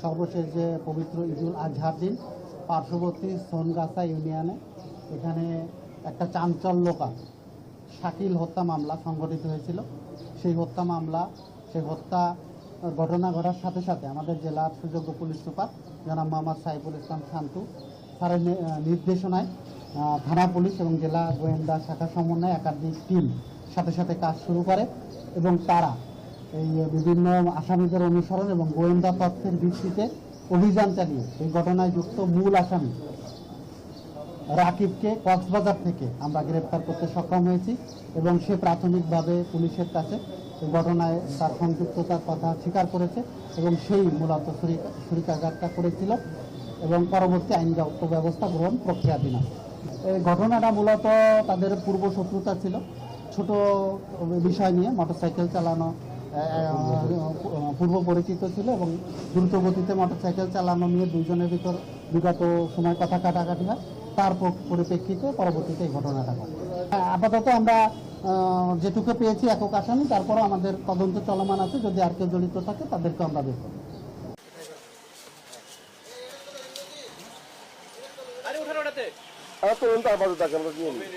সর্বশেষ যে পবিত্র ঈদুল আজহার দিন পার্শ্ববর্তী সোনগাছা ইউনিয়নে এখানে একটা চাঞ্চল্যকর শাকিল হত্যা মামলা সংঘটিত হয়েছিল। সেই হত্যা ঘটনা ঘটার সাথে সাথে আমাদের জেলার সুযোগ্য পুলিশ সুপার জনাব মোহাম্মদ সাইফুল ইসলাম শান্তু স্যারের নির্দেশনায় থানা পুলিশ এবং জেলা গোয়েন্দা শাখা সমন্বয়ে একাধিক টিম সাথে সাথে কাজ শুরু করে এবং তারা এই বিভিন্ন আসামিদের অনুসরণ এবং গোয়েন্দা তথ্যের ভিত্তিতে অভিযান চালিয়ে এই ঘটনায় যুক্ত মূল আসামি রাকিবকে কক্সবাজার থেকে আমরা গ্রেপ্তার করতে সক্ষম হয়েছি এবং সে প্রাথমিকভাবে পুলিশের কাছে এই ঘটনায় তার সংযুক্ততার কথা স্বীকার করেছে এবং সেই মূলত ছুরিকাঘাতটা করেছিল এবং পরবর্তী আইনগত ব্যবস্থা গ্রহণ প্রক্রিয়াধীন আছে। এই ঘটনাটা মূলত তাদের পূর্ব শত্রুতা ছিল, ছোট বিষয় নিয়ে মোটরসাইকেল চালানো পূর্ব পরিচিত ছিল এবং দ্রুত গতিতে মোটরসাইকেল চালানো নিয়ে দুইজনের ভিতর বিগত সময় কথা কাটাকাটি হয়। তার পরিপ্রেক্ষিতে পরবর্তীতে এই ঘটনাটা ঘটে। আপাতত আমরা যেটুকু পেয়েছি একক আসামি, তারপরও আমাদের তদন্ত চলমান আছে, যদি আর কেউ জড়িত থাকে তাদেরকে আমরা বের করব। তদন্ত আপাতত আমরা নিয়ে নিই।